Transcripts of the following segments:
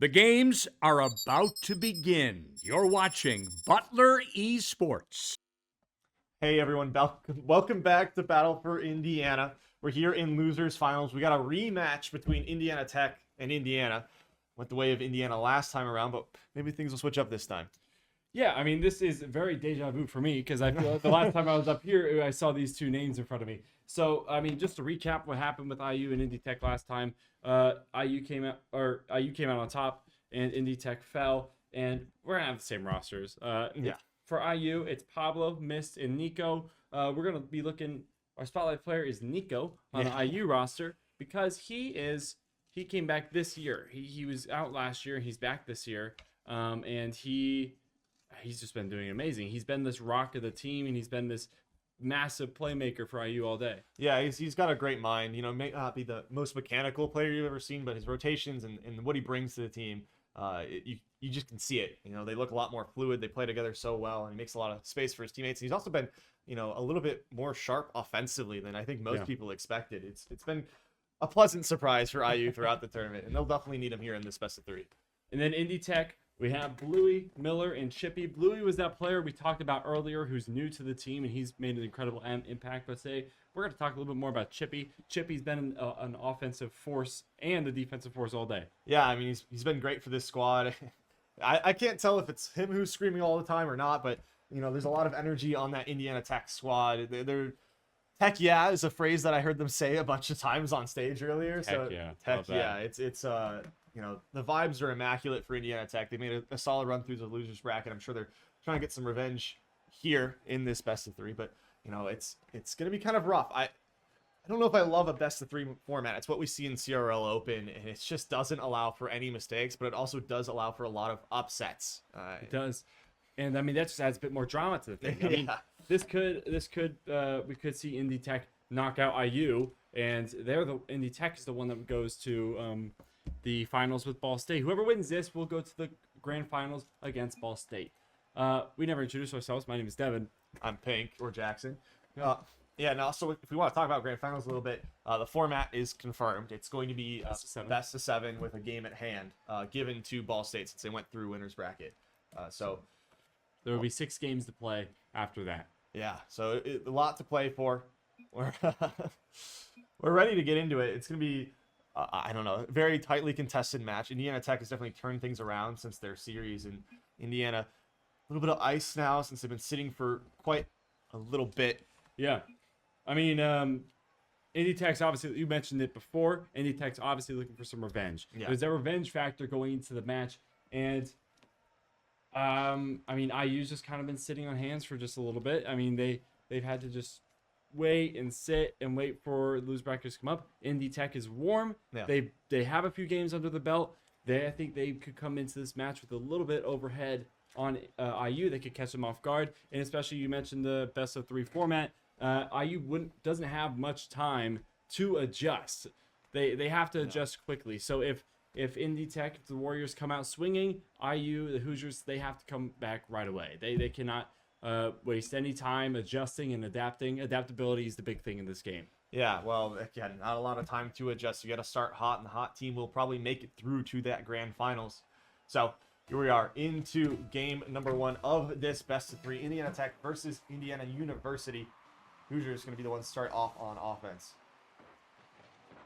The games are about to begin. You're watching Butler Esports. Hey everyone, welcome back to Battle for Indiana. We're here in losers finals. We got a rematch between Indiana Tech and Indiana. Went the way of Indiana last time around, but maybe things will switch up this time. Yeah, I mean, this is very deja vu for me because I feel like the last time I was up here, I saw these two names in front of me. So, I mean, just to recap what happened with IU and Indy Tech last time, IU came out on top, and Indy Tech fell, and we're gonna have the same rosters. Yeah. For IU, it's Pablo, Mist, and Nico. We're gonna be looking. Our spotlight player is Nico on the IU roster because he came back this year. He was out last year. He's back this year, and he's just been doing amazing. He's been this rock of the team, and he's been this massive playmaker for IU all day. Yeah, he's got a great mind. You know, may not be the most mechanical player you've ever seen, but his rotations and what he brings to the team, you just can see it. You know, they look a lot more fluid. They play together so well, and he makes a lot of space for his teammates. And he's also been, you know, a little bit more sharp offensively than I think most people expected. It's been a pleasant surprise for IU throughout the tournament, and they'll definitely need him here in this best of three. And then Indy Tech, we have Bluey, Miller, and Chippy. Bluey was that player we talked about earlier who's new to the team, and he's made an incredible impact. But today, we're going to talk a little bit more about Chippy. Chippy's been an offensive force and a defensive force all day. Yeah, I mean, he's been great for this squad. I can't tell if it's him who's screaming all the time or not, but, you know, there's a lot of energy on that Indiana Tech squad. They're Tech yeah is a phrase that I heard them say a bunch of times on stage earlier. Tech yeah. It's you know, the vibes are immaculate for Indiana Tech. They made a solid run through the losers bracket. I'm sure they're trying to get some revenge here in this best of three, but you know, it's going to be kind of rough. I don't know if I love a best of three format. It's what we see in CRL Open, and it just doesn't allow for any mistakes, but it also does allow for a lot of upsets. It does. And I mean, that just adds a bit more drama to the thing. I mean, we could see Indy Tech knock out IU, and Indy Tech is the one that goes to the finals with Ball State. Whoever wins this will go to the grand finals against Ball State. We never introduced ourselves. My name is Devin. I'm Pink or Jackson. Yeah, now, so if we want to talk about grand finals a little bit, the format is confirmed. It's going to be best of seven with a game at hand given to Ball State since they went through winner's bracket. So there will be 6 games to play after that. Yeah, so a lot to play for. We're ready to get into it. It's going to be, I don't know, a very tightly contested match. Indiana Tech has definitely turned things around since their series, and Indiana, a little bit of ice now since they've been sitting for quite a little bit. Yeah. I mean, Indy Tech's obviously, you mentioned it before, Indy Tech's obviously looking for some revenge. Yeah. There's that revenge factor going into the match, and I mean, IU's just kind of been sitting on hands for just a little bit. I mean, they've had to just wait and sit and wait for lose brackets to come up. Indy Tech is warm. Yeah. They have a few games under the belt. I think they could come into this match with a little bit overhead on IU. They could catch them off guard, and especially you mentioned the best of 3 format. IU doesn't have much time to adjust. They have to adjust quickly. So if Indy Tech, if the Warriors come out swinging, IU, the Hoosiers, they have to come back right away. They cannot waste any time adjusting and adapting. Adaptability is the big thing in this game. Yeah, well, again, not a lot of time to adjust. You got to start hot, and the hot team will probably make it through to that grand finals. So here we are into game number 1 of this best of 3, Indiana Tech versus Indiana University. Hoosiers going to be the ones to start off on offense.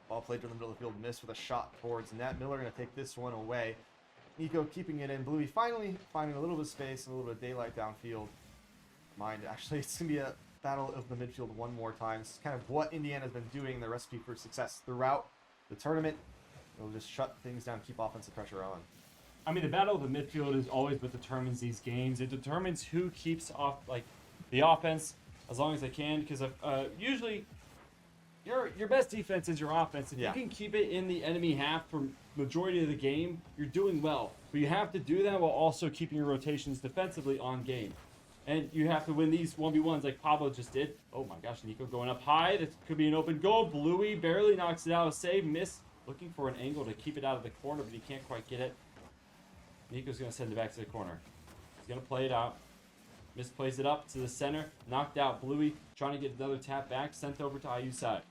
Ball played to the middle of the field, missed with a shot towards net. Miller going to take this one away. Nico keeping it in. Bluey finally finding a little bit of space and a little bit of daylight downfield. Actually, it's going to be a battle of the midfield one more time. It's kind of what Indiana's been doing, the recipe for success throughout the tournament. They'll just shut things down, keep offensive pressure on. I mean, the battle of the midfield is always what determines these games. It determines who keeps off the offense as long as they can, because usually your best defense is your offense. If you can keep it in the enemy half for majority of the game, you're doing well. But you have to do that while also keeping your rotations defensively on game. And you have to win these 1v1s like Pablo just did. Oh my gosh, Nico going up high. That could be an open goal. Bluey barely knocks it out. A save, miss. Looking for an angle to keep it out of the corner, but he can't quite get it. Nico's going to send it back to the corner. He's going to play it out. Misplays it up to the center. Knocked out. Bluey trying to get another tap back. Sent over to IU side.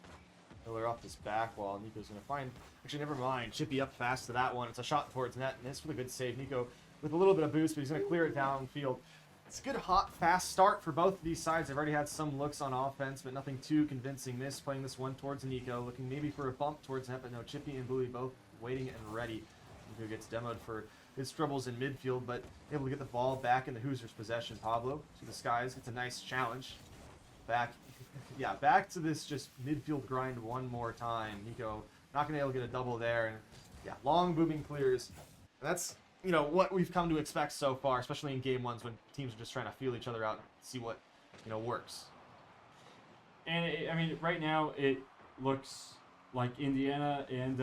Miller off this back wall. Nico's going to find... Actually, never mind. Chippy up fast to that one. It's a shot towards net. And this with a good save. Nico with a little bit of boost, but he's going to clear it downfield. It's a good, hot, fast start for both of these sides. They've already had some looks on offense, but nothing too convincing. Miss playing this one towards Nico, looking maybe for a bump towards net, but no, Chippy and Bluey both waiting and ready. Nico gets demoed for his troubles in midfield, but able to get the ball back in the Hoosiers' possession. Pablo to the skies. It's a nice challenge. Back to this just midfield grind one more time. Nico not going to be able to get a double there. And yeah, long booming clears. And that's, what we've come to expect so far, especially in game ones when teams are just trying to feel each other out and see what, works. And right now it looks like Indiana and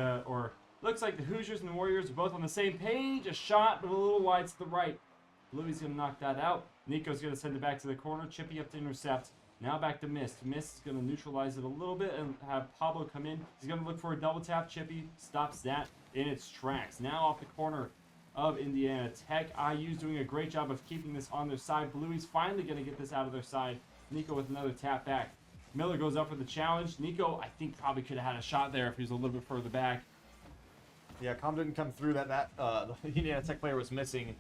looks like the Hoosiers and the Warriors are both on the same page. A shot, but a little wide to the right. Louis gonna knock that out. Nico's gonna send it back to the corner. Chippy up to intercept. Now back to Mist. Mist is gonna neutralize it a little bit and have Pablo come in. He's gonna look for a double tap. Chippy stops that in its tracks. Now off the corner of Indiana Tech. IU's doing a great job of keeping this on their side. Bluey's finally gonna get this out of their side. Nico with another tap back. Miller goes up for the challenge. Nico, I think, probably could have had a shot there if he was a little bit further back. Yeah, Com didn't come through the Indiana Tech player was missing.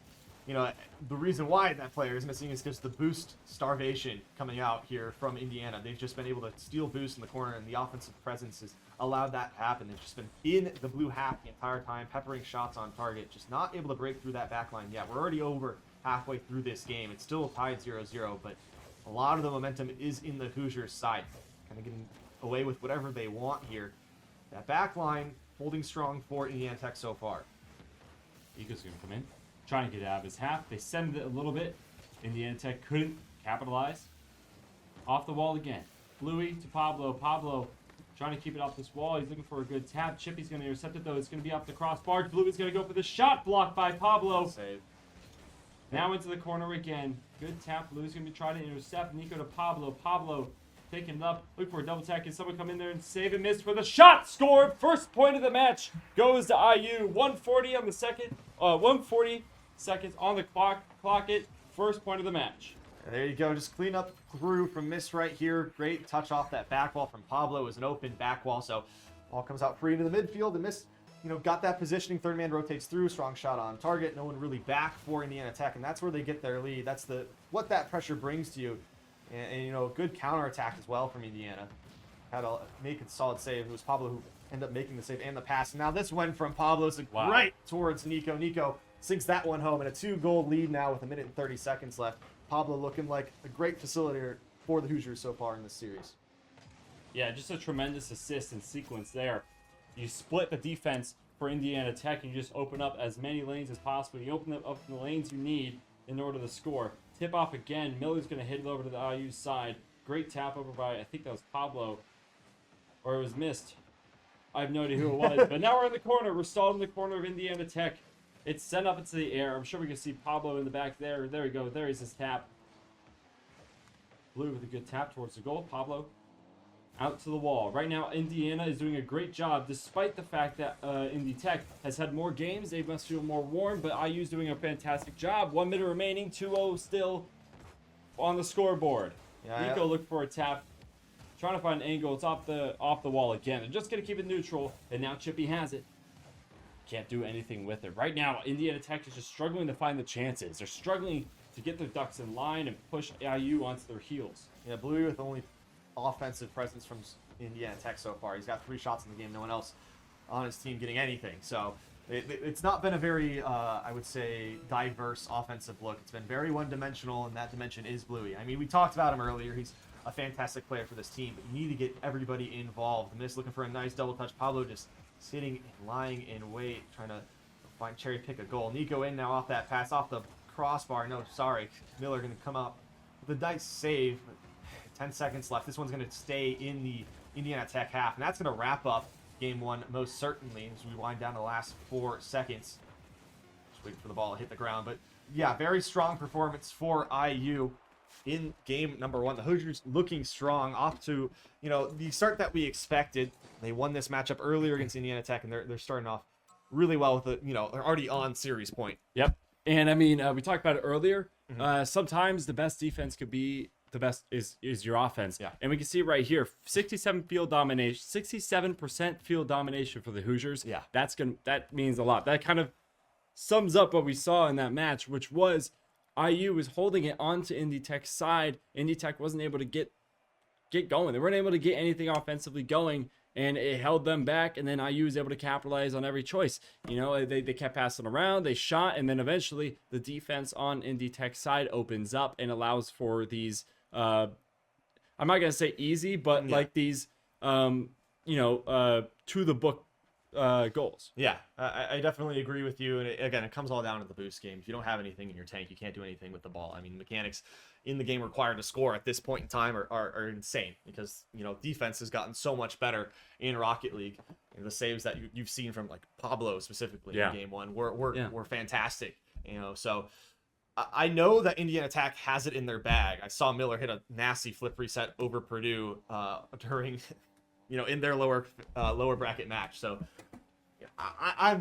The reason why that player is missing is because the boost starvation coming out here from Indiana. They've just been able to steal boost in the corner, and the offensive presence has allowed that to happen. They've just been in the blue half the entire time, peppering shots on target, just not able to break through that back line yet. We're already over halfway through this game. It's still tied 0-0, but a lot of the momentum is in the Hoosiers' side, kind of getting away with whatever they want here. That back line holding strong for Indiana Tech so far. Nico's going to come in, trying to get out of his half. They send it a little bit. Indiana Tech couldn't capitalize. Off the wall again. Bluey to Pablo. Pablo trying to keep it off this wall. He's looking for a good tap. Chippy's going to intercept it, though. It's going to be off the crossbar. Bluey's going to go for the shot, blocked by Pablo. Save. Now into the corner again. Good tap. Bluey's going to be trying to intercept. Nico to Pablo. Pablo picking it up. Look for a double tap. Can someone come in there and save and miss for the shot? Scored. First point of the match goes to IU. 140 on the second. 140 seconds on the clock. Clock it. First point of the match. There you go. Just clean up through from Miss right here. Great touch off that back wall from Pablo. It was an open back wall, so ball comes out free into the midfield. And Miss, got that positioning. Third man rotates through. Strong shot on target. No one really back for Indiana Tech, and that's where they get their lead. That's what that pressure brings to you. And good counterattack as well from Indiana. Had a naked solid save. It was Pablo who ended up making the save and the pass. Now this one from Pablo is right towards Nico. Nico sinks that one home, and a 2-goal lead now with 1 minute and 30 seconds left. Pablo looking like a great facilitator for the Hoosiers so far in this series. Yeah, just a tremendous assist and sequence there. You split the defense for Indiana Tech, and you just open up as many lanes as possible. You open up the lanes you need in order to score. Tip off again. Miller's going to hit it over to the IU side. Great tap over by, I think that was Pablo. Or it was Mist. I have no idea who it was. But now we're in the corner. We're stalled in the corner of Indiana Tech. It's sent up into the air. I'm sure we can see Pablo in the back there. There we go. There is his tap. Blue with a good tap towards the goal. Pablo out to the wall. Right now, Indiana is doing a great job, despite the fact that Indy Tech has had more games. They must feel more warm, but IU's doing a fantastic job. 1 minute remaining, 2-0 still on the scoreboard. Yeah, Nico looked for a tap, trying to find an angle. It's off the wall again. They're just going to keep it neutral, and now Chippy has it. Can't do anything with it. Right now, Indiana Tech is just struggling to find the chances. They're struggling to get their ducks in line and push IU onto their heels. Yeah, Bluey with only offensive presence from Indiana Tech so far. He's got 3 shots in the game. No one else on his team getting anything. So it's not been a very, I would say, diverse offensive look. It's been very one-dimensional, and that dimension is Bluey. I mean, we talked about him earlier. He's a fantastic player for this team, but you need to get everybody involved. Miss looking for a nice double touch. Pablo just sitting and lying in wait, trying to cherry pick a goal. Nico in now off that pass, off the crossbar. No, sorry. Miller going to come up with a nice save. 10 seconds left. This one's going to stay in the Indiana Tech half, and that's going to wrap up game one most certainly as we wind down the last 4 seconds. Just waiting for the ball to hit the ground. But yeah, very strong performance for IU in game number 1. The Hoosiers looking strong, off to the start that we expected. They won this matchup earlier against Indiana Tech, and they're starting off really well with they're already on series point. Yep. And I mean, we talked about it earlier. Sometimes the best defense could be the best is your offense. Yeah. And we can see right here, 67% field domination for the Hoosiers. Yeah. That means a lot. That kind of sums up what we saw in that match, which was IU was holding it onto Indy Tech's side. Indy Tech wasn't able to get going. They weren't able to get anything offensively going, and it held them back. And then IU was able to capitalize on every choice. You know, they kept passing around, they shot, and then eventually the defense on Indy Tech's side opens up and allows for these. I'm not gonna say easy, but like these, to the book goals. Yeah, I definitely agree with you. And again, it comes all down to the boost game. If you don't have anything in your tank, you can't do anything with the ball. I mean, mechanics in the game required to score at this point in time are insane because, defense has gotten so much better in Rocket League. And the saves that you've seen from like Pablo specifically in game one were fantastic. So I know that Indiana Tech has it in their bag. I saw Miller hit a nasty flip reset over Purdue during, in their lower bracket match. So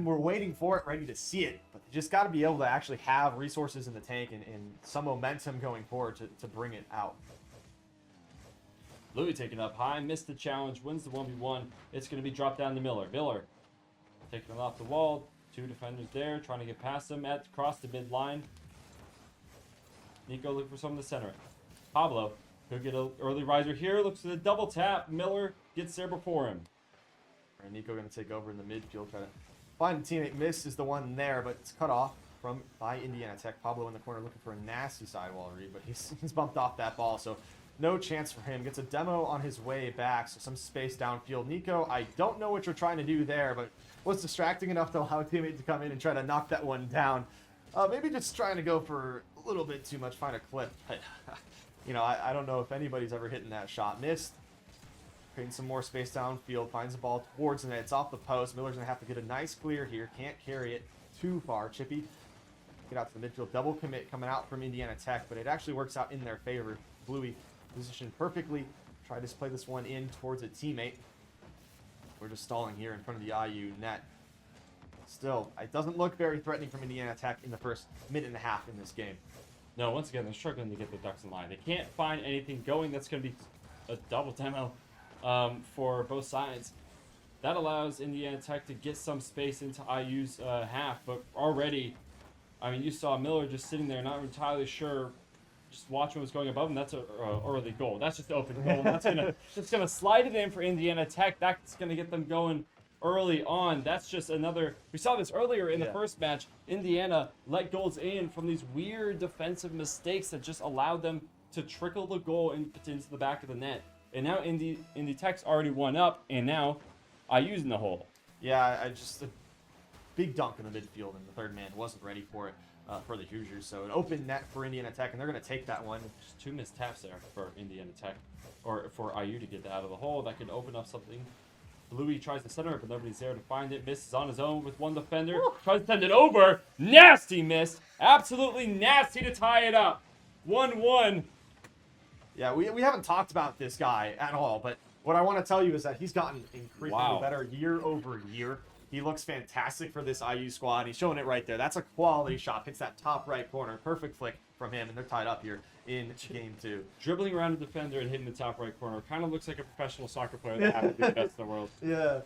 we're waiting for it, ready to see it. But you just got to be able to actually have resources in the tank and some momentum going forward to bring it out. Louis taking up high, missed the challenge, wins the 1v1. It's going to be dropped down to Miller. Miller taking it off the wall. Two defenders there, trying to get past him across the mid-line. Nico looking for some in the center. Pablo could get an early riser here. Looks for the double tap. Miller gets there before him. And Nico going to take over in the midfield, try to find a teammate. Miss is the one there, but it's cut off by Indiana Tech. Pablo in the corner looking for a nasty sidewall read, but he's bumped off that ball, so no chance for him. Gets a demo on his way back, so some space downfield. Nico, I don't know what you're trying to do there, but was distracting enough to allow a teammate to come in and try to knock that one down. Maybe just trying to go for a little bit too much, find a clip. I don't know if anybody's ever hitting that shot. Missed. Creating some more space downfield, finds the ball towards the net. It's off the post. Miller's going to have to get a nice clear here. Can't carry it too far. Chippy, get out to the midfield. Double commit coming out from Indiana Tech, but it actually works out in their favor. Bluey positioned perfectly. Try to play this one in towards a teammate. We're just stalling here in front of the IU net. Still, it doesn't look very threatening from Indiana Tech in the first minute and a half in this game. No, once again, they're struggling to get the ducks in line. They can't find anything going. That's going to be a double demo for both sides. That allows Indiana Tech to get some space into IU's half, but already, I mean, you saw Miller just sitting there, not entirely sure, just watching what's going above him. That's an early goal. That's just an open goal. That's gonna slide it in for Indiana Tech. That's gonna get them going early on. That's just another. We saw this earlier in the first match. Indiana let goals in from these weird defensive mistakes that just allowed them to trickle the goal into the back of the net. And now Indy Tech's already won up, and now IU's in the hole. Yeah, a big dunk in the midfield, and the third man wasn't ready for it for the Hoosiers. So an open net for Indiana Tech, and they're going to take that one. Just two missed taps there for Indiana Tech, or for IU to get that out of the hole. That could open up something. Bluey tries to center it, but nobody's there to find it. Misses on his own with one defender. Tries to send it over. Nasty miss. Absolutely nasty to tie it up. 1-1. Yeah, we haven't talked about this guy at all, but what I want to tell you is that he's gotten increasingly better year over year. He looks fantastic for this IU squad. He's showing it right there. That's a quality shot. Hits that top right corner. Perfect flick from him, and they're tied up here in game two. Dribbling around a defender and hitting the top right corner. Kind of looks like a professional soccer player that happens to be the best in the world. Yeah.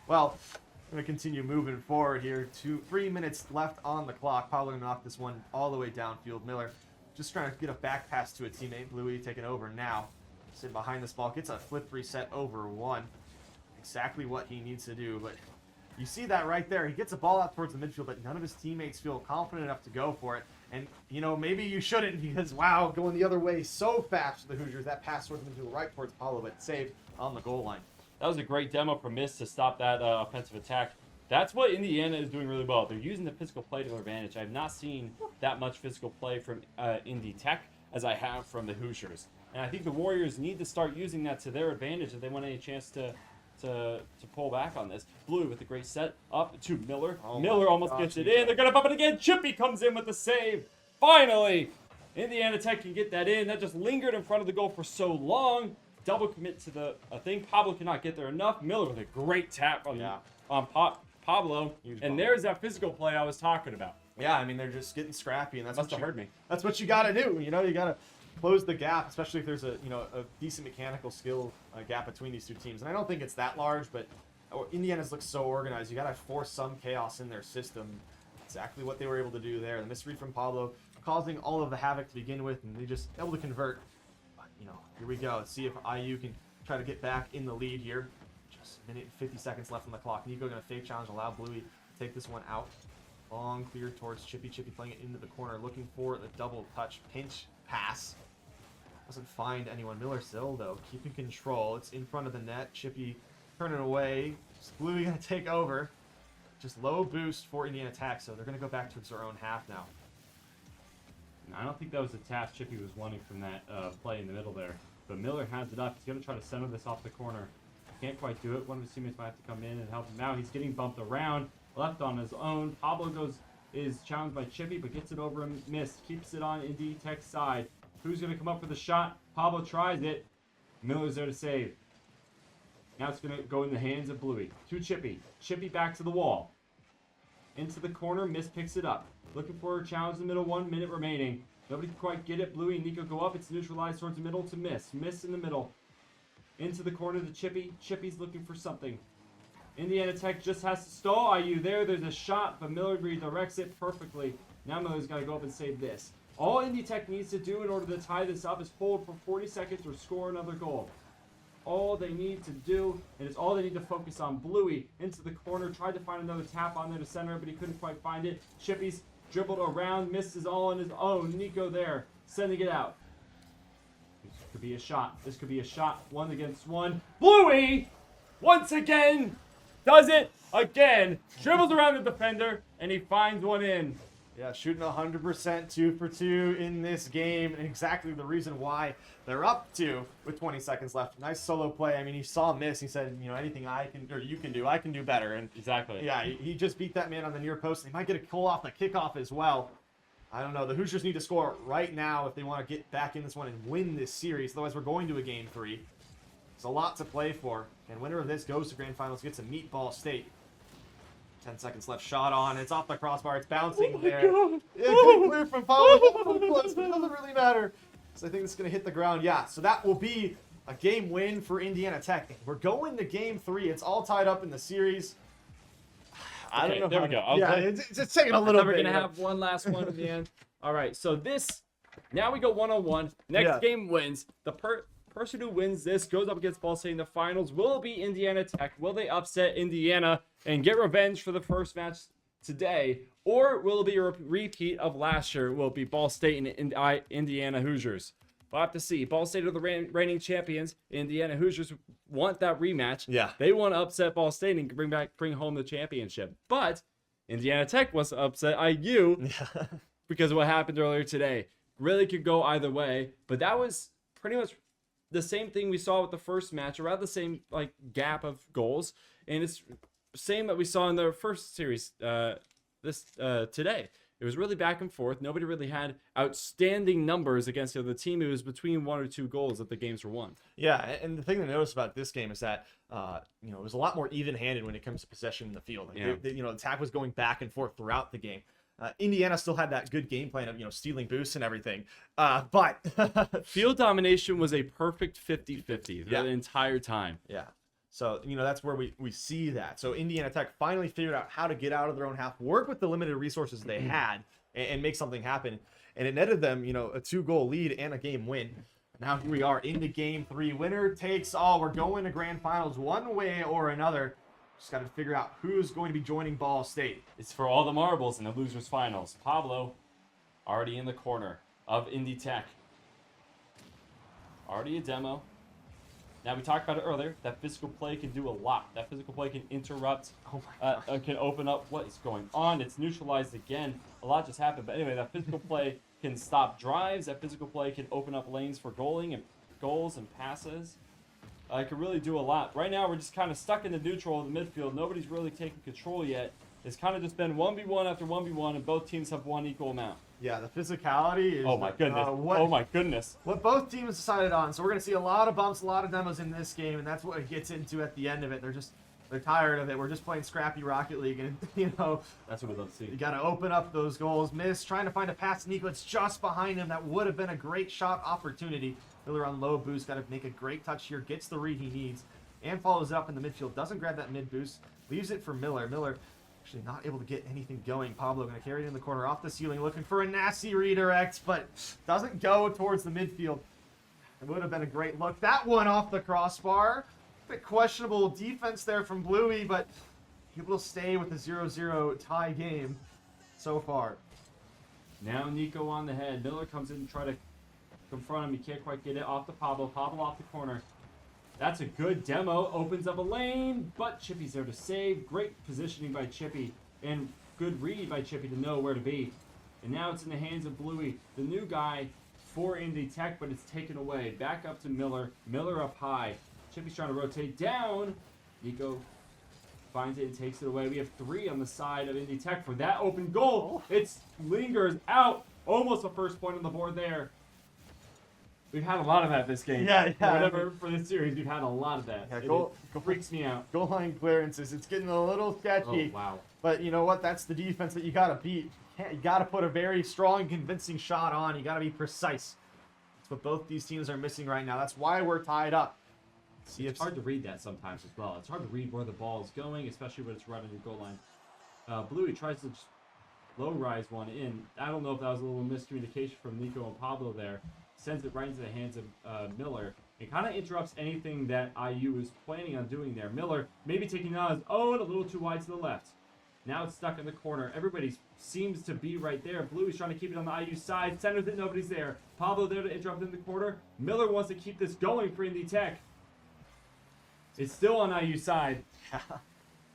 Well, I'm going to continue moving forward here. 3 minutes left on the clock. Pablo going to knock this one all the way downfield. Miller just trying to get a back pass to a teammate. Bluey taking over now. Sitting behind this ball. Gets a flip reset over one. Exactly what he needs to do, but you see that right there. He gets a ball out towards the midfield, but none of his teammates feel confident enough to go for it. And, maybe you shouldn't because, wow, going the other way so fast for the Hoosiers. That pass towards the midfield right towards Paulo, but saved on the goal line. That was a great demo from Miss to stop that offensive attack. That's what Indiana is doing really well. They're using the physical play to their advantage. I've not seen that much physical play from Indy Tech as I have from the Hoosiers. And I think the Warriors need to start using that to their advantage if they want any chance to pull back on this. Blue with a great set up to Miller. Miller almost gets it in. They're going to bump it again. Chippy comes in with the save. Finally, Indiana Tech can get that in. That just lingered in front of the goal for so long. Double commit to the thing. Pablo cannot get there enough. Miller with a great tap on Pablo. And there's that physical play I was talking about. Yeah, I mean, they're just getting scrappy, and that's Must have heard me. That's what you got to do. You got to close the gap, especially if there's a decent mechanical skill gap between these two teams. And I don't think it's that large, but Indiana's looks so organized. You got to force some chaos in their system. Exactly what they were able to do there. The misread from Pablo causing all of the havoc to begin with, and they just able to convert. But, here we go. Let's see if IU can try to get back in the lead here. Just a minute and 50 seconds left on the clock. Nico going to fake challenge, allow Bluey to take this one out. Long clear towards Chippy. Chippy playing it into the corner, looking for the double touch pinch pass. Doesn't find anyone. Miller still, though, keeping control. It's in front of the net. Chippy turning away. Bluey going to take over. Just low boost for Indiana Tech, so they're going to go back towards their own half now. I don't think that was the task Chippy was wanting from that play in the middle there. But Miller has it up. He's going to try to center this off the corner. Can't quite do it. One of his teammates might have to come in and help him out. He's getting bumped around. Left on his own. Pablo is challenged by Chippy, but gets it over and missed. Keeps it on Indy Tech's side. Who's going to come up for the shot? Pablo tries it. Miller's there to save. Now it's going to go in the hands of Bluey. To Chippy. Chippy back to the wall. Into the corner. Miss picks it up. Looking for a challenge in the middle. 1 minute remaining. Nobody can quite get it. Bluey and Nico go up. It's neutralized towards the middle to Miss. Miss in the middle. Into the corner to Chippy. Chippy's looking for something. Indiana Tech just has to stall IU there. There's a shot, but Miller redirects it perfectly. Now Miller's got to go up and save this. All Indy Tech needs to do in order to tie this up is hold for 40 seconds or score another goal. All they need to do, and it's all they need to focus on. Bluey into the corner, tried to find another tap on there to center, but he couldn't quite find it. Chippy's dribbled around, misses all on his own. Nico there, sending it out. This could be a shot. This could be a shot. 1 against 1. Bluey, once again, does it again. Dribbles around the defender, and he finds one in. Yeah, shooting 100%, 2 for 2 in this game, and exactly the reason why they're up 2 with 20 seconds left. Nice solo play. I mean, he saw Miss. He said, anything I can or you can do, I can do better. And exactly. Yeah, he just beat that man on the near post. He might get a pull off the kickoff as well. I don't know. The Hoosiers need to score right now if they want to get back in this one and win this series. Otherwise, we're going to a game 3. There's a lot to play for, and winner of this goes to grand finals, gets to meet Ball State. 10 seconds left. Shot on. It's off the crossbar. It's bouncing there. God. It clear from Pablo. Close, but it doesn't really matter. So I think it's going to hit the ground. Yeah, so that will be a game win for Indiana Tech. We're going to game 3. It's all tied up in the series. I don't know. There we go. Yeah, it's taking a little bit. We're going to have one last one at the end. All right, so now we go 1-on-1. Next game wins. The person who wins this goes up against Ball State in the finals. Will it be Indiana Tech? Will they upset Indiana and get revenge for the first match today? Or will it be a repeat of last year? Will it be Ball State and Indiana Hoosiers? We'll have to see. Ball State are the reigning champions. Indiana Hoosiers want that rematch. Yeah. They want to upset Ball State and bring home the championship. But Indiana Tech wants to upset IU because of what happened earlier today. Really could go either way. But that was pretty much the same thing we saw with the first match, around the same gap of goals, and it's the same that we saw in the first series today. It was really back and forth. Nobody really had outstanding numbers against the other team. It was between 1 or 2 goals that the games were won. Yeah, and the thing to notice about this game is that it was a lot more even-handed when it comes to possession in the field. The attack was going back and forth throughout the game. Indiana still had that good game plan of stealing boosts and everything, but field domination was a perfect 50-50 the entire time. Yeah, so that's where we see that. So Indiana Tech finally figured out how to get out of their own half, work with the limited resources they had, and make something happen. And it netted them a 2-goal lead and a game win. Now here we are into game 3. Winner takes all. We're going to grand finals one way or another. Just got to figure out who's going to be joining Ball State. It's for all the marbles in the losers finals. Pablo, already in the corner of Indy Tech. Already a demo. Now, we talked about it earlier. That physical play can do a lot. That physical play can interrupt. Can open up what is going on. It's neutralized again. A lot just happened. But anyway, that physical play can stop drives. That physical play can open up lanes for goals and passes. It can really do a lot. Right now, we're just kind of stuck in the neutral of the midfield. Nobody's really taking control yet. It's kind of just been 1v1 after 1v1, and both teams have won equal amount. Yeah, the physicality is... Oh, my goodness. What both teams decided on. So we're going to see a lot of bumps, a lot of demos in this game, and that's what it gets into at the end of it. They're just They're tired of it. We're just playing scrappy Rocket League, and That's what we love to you see. got to open up those goals. Miss trying to find a pass to Nico. It's just behind him. That would have been a great shot opportunity. Miller on low boost. Got to make a great touch here. Gets the read he needs and follows it up in the midfield. Doesn't grab that mid boost. Leaves it for Miller. Miller actually not able to get anything going. Pablo going to carry it in the corner off the ceiling, looking for a nasty redirect, but doesn't go towards the midfield. It would have been a great look. That one off the crossbar. A bit questionable defense there from Bluey, but able to stay with the 0-0 tie game so far. Now Nico on the head. Miller comes in and try to confront him. He can't quite get it off to Pablo. Pablo off the corner. That's a good demo. Opens up a lane, but Chippy's there to save. Great positioning by Chippy and good read by Chippy to know where to be. And now it's in the hands of Bluey, the new guy for Indie Tech, but it's taken away. Back up to Miller. Miller up high. Chippy's trying to rotate down. Nico finds it and takes it away. We have 3 on the side of Indie Tech for that open goal. It lingers out. Almost a first point on the board there. We've had a lot of that this game. Yeah. Whatever for this series, we've had a lot of that. Yeah, It freaks me out. Goal line clearances. It's getting a little sketchy. Oh, wow. But you know what? That's the defense that you got to beat. You got to put a very strong, convincing shot on. You got to be precise. That's what both these teams are missing right now. That's why we're tied up. See It's hard to read that sometimes as well. It's hard to read where the ball is going, especially when it's right on your goal line. Bluey tries to just low-rise one in. I don't know if that was a little miscommunication from Nico and Pablo there. Sends it right into the hands of Miller. It kind of interrupts anything that IU is planning on doing there. Miller maybe taking it on his own, a little too wide to the left. Now it's stuck in the corner. Everybody seems to be right there. Bluey's trying to keep it on the IU side. Centers it, nobody's there. Pablo there to interrupt in the corner. Miller wants to keep this going for Indie Tech. It's still on IU side.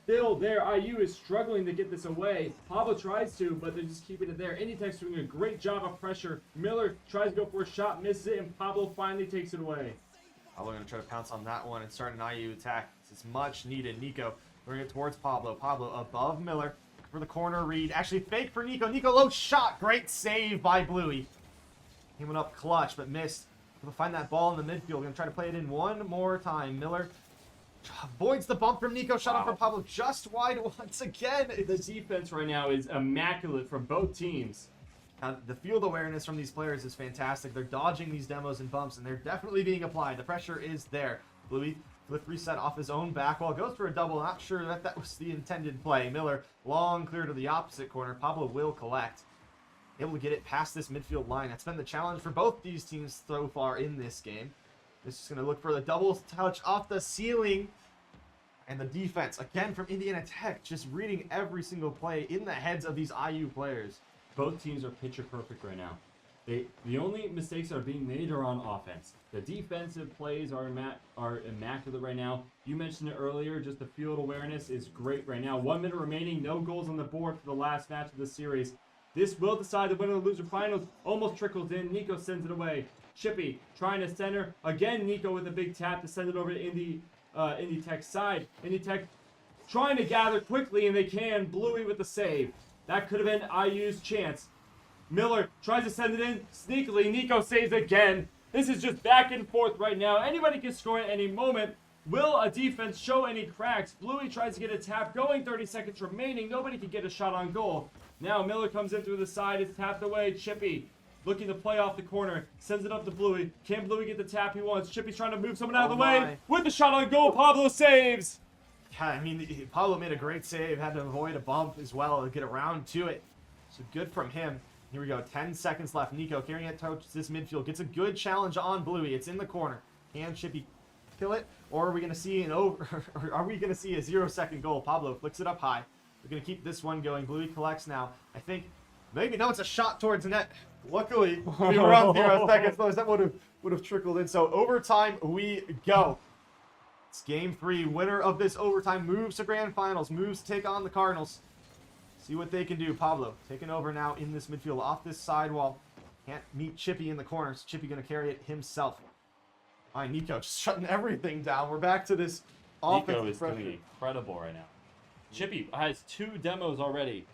Still there. IU is struggling to get this away. Pablo tries to, but they're just keeping it there. Indie Tech's doing a great job of pressure. Miller tries to go for a shot, misses it, and Pablo finally takes it away. Pablo going to try to pounce on that one and start an IU attack. It's much needed. Nico bring it towards Pablo. Pablo above Miller for the corner read. Actually fake for Nico. Nico low shot. Great save by Bluey. He went up clutch, but missed. Able to find that ball in the midfield. Going to try to play it in one more time. Miller avoids the bump from Nico. Shot up for Pablo just wide once again. The defense right now is immaculate from both teams. The field awareness from these players is fantastic. They're dodging these demos and bumps, and they're definitely being applied. The pressure is there. Bluey flip reset off his own back wall. Goes for a double. Not sure that was the intended play. Miller long clear to the opposite corner. Pablo will collect. Able to get it past this midfield line. That's been the challenge for both these teams so far in this game. This is going to look for the double touch off the ceiling. And the defense, again from Indiana Tech, just reading every single play in the heads of these IU players. Both teams are picture perfect right now. The only mistakes that are being made are on offense. The defensive plays are immaculate right now. You mentioned it earlier, just the field awareness is great right now. 1 minute remaining, no goals on the board for the last match of the series. This will decide the winner of the loser finals. Almost trickles in. Nico sends it away. Chippy trying to center. Again, Nico with a big tap to send it over to Indie Tech's side. Indie Tech trying to gather quickly, and they can. Bluey with the save. That could have been IU's chance. Miller tries to send it in sneakily. Nico saves again. This is just back and forth right now. Anybody can score at any moment. Will a defense show any cracks? Bluey tries to get a tap going. 30 seconds remaining. Nobody can get a shot on goal. Now Miller comes in through the side. It's tapped away. Chippy looking to play off the corner. Sends it up to Bluey. Can Bluey get the tap he wants? Chippy's trying to move someone out of the way. With the shot on goal, Pablo saves. Yeah, I mean, Pablo made a great save. Had to avoid a bump as well to get around to it. So good from him. Here we go. 10 seconds left. Nico carrying it towards this midfield. Gets a good challenge on Bluey. It's in the corner. Can Chippy kill it? Or are we going to see are we going to see a 0-second goal? Pablo flicks it up high. We're going to keep this one going. Bluey collects now. I think maybe no, it's a shot towards the net. Luckily, we were on 0 seconds. Otherwise, that would have trickled in. So overtime we go. It's game 3. Winner of this overtime moves to grand finals. Moves to take on the Cardinals. See what they can do. Pablo taking over now in this midfield off this sidewall. Can't meet Chippy in the corner. So Chippy going to carry it himself. All right, Nico just shutting everything down. We're back to this Nico is pressure. doing incredible right now. Chippy has 2 demos already.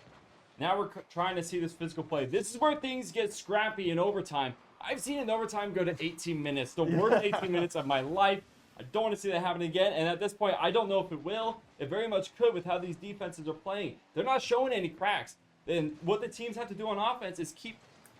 Now we're trying to see this physical play. This is where things get scrappy in overtime. I've seen an overtime go to 18 minutes. The worst 18 minutes of my life. I don't want to see that happen again. And at this point, I don't know if it will. It very much could with how these defenses are playing. They're not showing any cracks. And what the teams have to do on offense is keep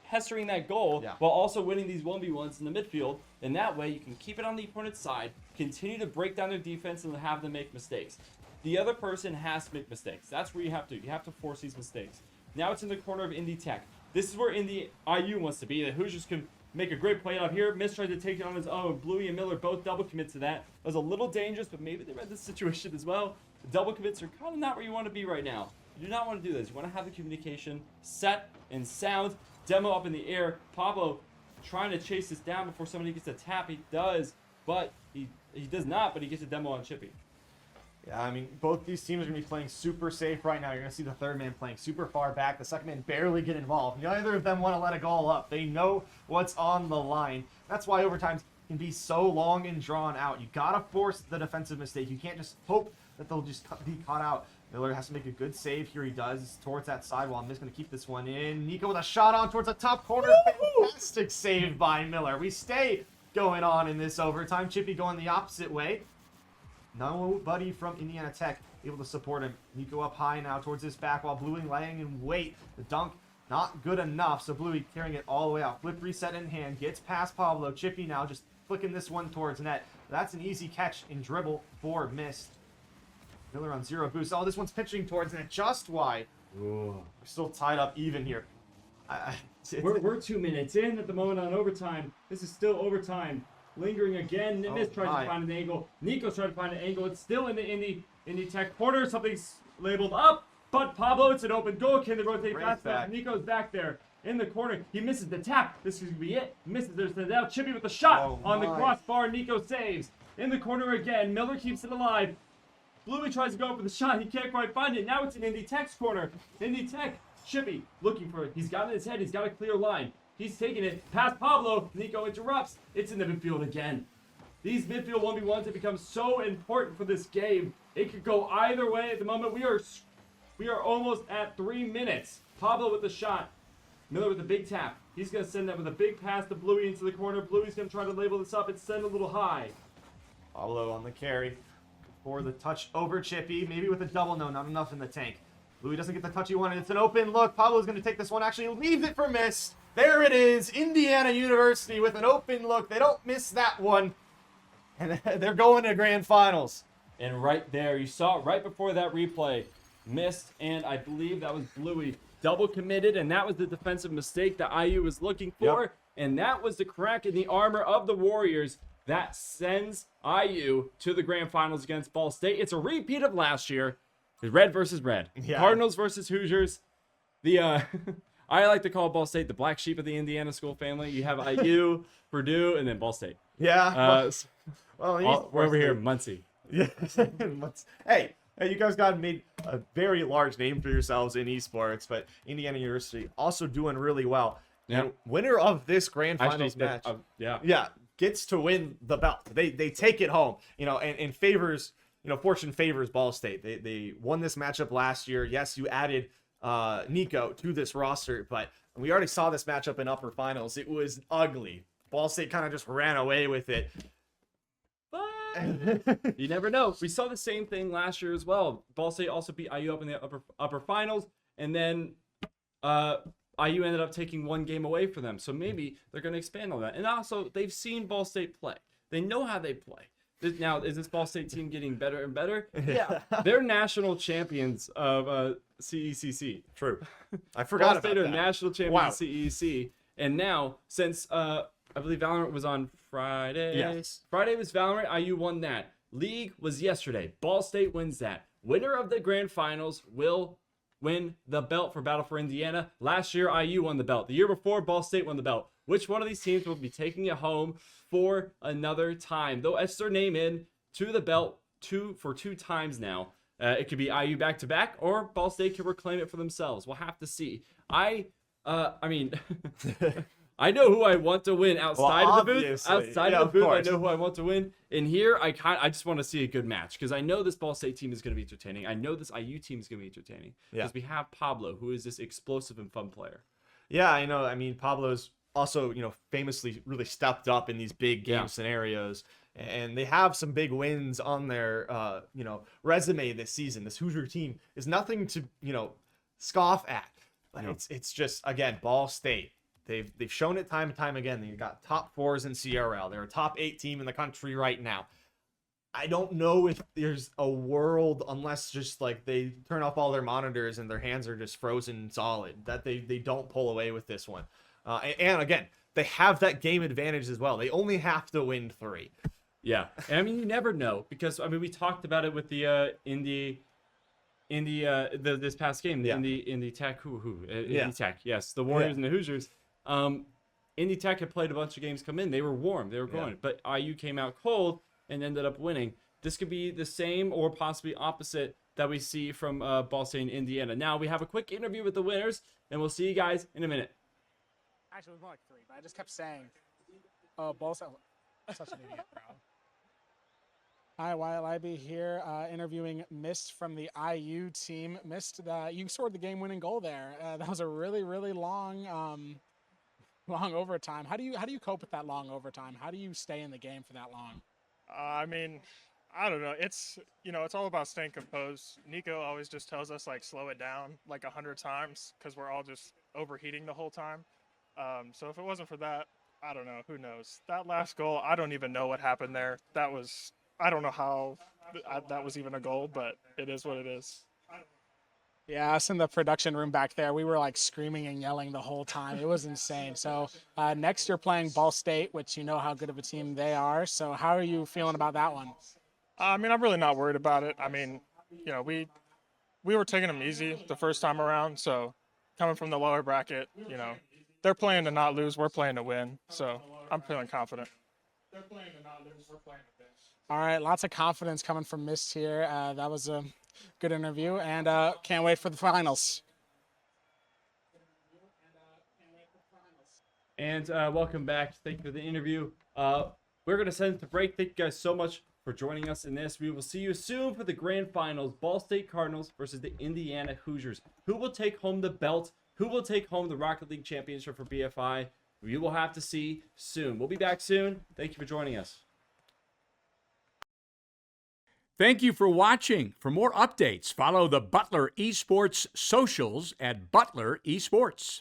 pestering that goal while also winning these 1v1s in the midfield. And that way, you can keep it on the opponent's side, continue to break down their defense, and have them make mistakes. The other person has to make mistakes. That's where you have to force these mistakes. Now it's in the corner of Indy Tech. This is where Indy IU wants to be. The Hoosiers can make a great play out here. Mist tried to take it on his own. Bluey and Miller both double commit to that. It was a little dangerous, but maybe they read the situation as well. The double commits are kind of not where you want to be right now. You do not want to do this. You want to have the communication set and sound. Demo up in the air. Pablo trying to chase this down before somebody gets a tap. He does, but he does not, but he gets a demo on Chippy. Yeah, I mean, both these teams are going to be playing super safe right now. You're going to see the third man playing super far back. The second man barely get involved. Neither of them want to let it go up. They know what's on the line. That's why overtimes can be so long and drawn out. You got to force the defensive mistake. You can't just hope that they'll just be caught out. Miller has to make a good save. Here he does towards that sidewall. I'm just going to keep this one in. Nico with a shot on towards the top corner. Fantastic save by Miller. We stay going on in this overtime. Chippy going the opposite way. Nobody from Indiana Tech able to support him. Nico up high now towards his back while Bluey laying in wait. The dunk not good enough, so Bluey carrying it all the way out. Flip reset in hand, gets past Pablo. Chippy now just flicking this one towards net. That's an easy catch and dribble for Mist. Miller on zero boost. Oh, this one's pitching towards net just wide. Ooh. We're still tied up even here. We're 2 minutes in at the moment on overtime. This is still overtime. Lingering again. Mist tries to find an angle. Nico's trying to find an angle. It's still in the Indy Tech corner. Something's labeled up. But Pablo, it's an open goal. Can they rotate fast enough? Nico's back there in the corner. He misses the tap. This is going to be it. Misses. There's the now Chippy with the shot on the crossbar. Nico saves. In the corner again. Miller keeps it alive. Bluey tries to go for the shot. He can't quite find it. Now it's in Indy Tech's corner. Indy Tech. Chippy looking for it. He's got it in his head. He's got a clear line. He's taking it past Pablo. Nico interrupts. It's in the midfield again. These midfield 1v1s have become so important for this game. It could go either way at the moment. We are almost at 3 minutes. Pablo with the shot. Miller with the big tap. He's going to send that with a big pass to Bluey into the corner. Bluey's going to try to label this up and send a little high. Pablo on the carry for the touch over Chippy. Maybe with a double. No, not enough in the tank. Bluey doesn't get the touch he wanted. It's an open look. Pablo's going to take this one. Actually leaves it for Mist. There it is, Indiana University with an open look. They don't miss that one, and they're going to grand finals. And right there, you saw it right before that replay. Mist, and I believe that was Bluey. Double committed, and that was the defensive mistake that IU was looking for. Yep. And that was the crack in the armor of the Warriors that sends IU to the grand finals against Ball State. It's a repeat of last year. Red versus red. Yeah. Cardinals versus Hoosiers. I like to call Ball State the black sheep of the Indiana school family. You have IU, Purdue, and then Ball State. Yeah. We're over here, Muncie. Yeah. Hey, you guys made a very large name for yourselves in esports, but Indiana University also doing really well. Yeah. And winner of this grand finals match, gets to win the belt. They take it home. And favors. Fortune favors Ball State. They won this matchup last year. Yes, you added Nico to this roster, but we already saw this matchup in upper finals. It was upper. Ball State kind of just ran away with it. But you never know. We saw the same thing last year as well. Ball State also beat IU up in the upper finals, and then IU ended up taking one game away from them. So maybe they're going to expand on that. And also, they've seen Ball State play. They know how they play. Now, is this Ball State team getting better and better? Yeah. They're national champions of CECC. True. I forgot about that. Ball State are national champions of CEC. And now, since I believe Valorant was on Friday. Yes. Friday was Valorant. IU won that. League was yesterday. Ball State wins that. Winner of the grand finals will win the belt for Battle for Indiana. Last year, IU won the belt. The year before, Ball State won the belt. Which one of these teams will be taking it home for another time? They'll etch their name in to the belt for two times now. It could be IU back-to-back, or Ball State could reclaim it for themselves. We'll have to see. I mean, I know who I want to win outside of the booth. Outside of the booth, I know who I want to win. In here, I just want to see a good match because I know this Ball State team is going to be entertaining. I know this IU team is going to be entertaining because we have Pablo, who is this explosive and fun player. Yeah, I know. I mean, Pablo's also, famously really stepped up in these big game scenarios. and they have some big wins on their resume this season. This Hoosier team is nothing to scoff at. But it's just, again, Ball State. They've shown it time and time again. They've got top 4s in CRL. They're a top 8 team in the country right now. I don't know if there's a world, unless just like they turn off all their monitors and their hands are just frozen solid, that they don't pull away with this one. And again, they have that game advantage as well. They only have to win 3. Yeah, and I mean, you never know, because I mean, we talked about it with the this past game, the Indy Tech, Indy Tech, yes, the Warriors and the Hoosiers. Indy Tech had played a bunch of games come in. They were warm, they were going, but IU came out cold and ended up winning. This could be the same or possibly opposite that we see from Ball State in Indiana. Now we have a quick interview with the winners, and we'll see you guys in a minute. Actually, it was more like 3, but I just kept saying, "Oh, Ball State." Such an idiot, bro. Hi, Wyatt Libby here, interviewing Mist from the IU team. Mist, you scored the game-winning goal there. That was a really, really long overtime. How do you cope with that long overtime? How do you stay in the game for that long? I mean, I don't know. It's all about staying composed. Nico always just tells us like slow it down like 100 times because we're all just overheating the whole time. So if it wasn't for that, I don't know. Who knows? That last goal, I don't even know what happened there. I don't know how that was even a goal, but it is what it is. Yeah, us in the production room back there, we were like screaming and yelling the whole time. It was insane. So next you're playing Ball State, which you know how good of a team they are. So how are you feeling about that one? I mean, I'm really not worried about it. I mean, we were taking them easy the first time around. So coming from the lower bracket, they're playing to not lose. We're playing to win. So I'm feeling confident. They're playing to not lose. We're playing to win. All right, lots of confidence coming from Mist here. That was a good interview, and can't wait for the finals. And welcome back. Thank you for the interview. We're going to send it to break. Thank you guys so much for joining us in this. We will see you soon for the grand finals. Ball State Cardinals versus the Indiana Hoosiers. Who will take home the belt? Who will take home the Rocket League Championship for BFI? We will have to see soon. We'll be back soon. Thank you for joining us. Thank you for watching. For more updates, follow the Butler Esports socials at Butler Esports.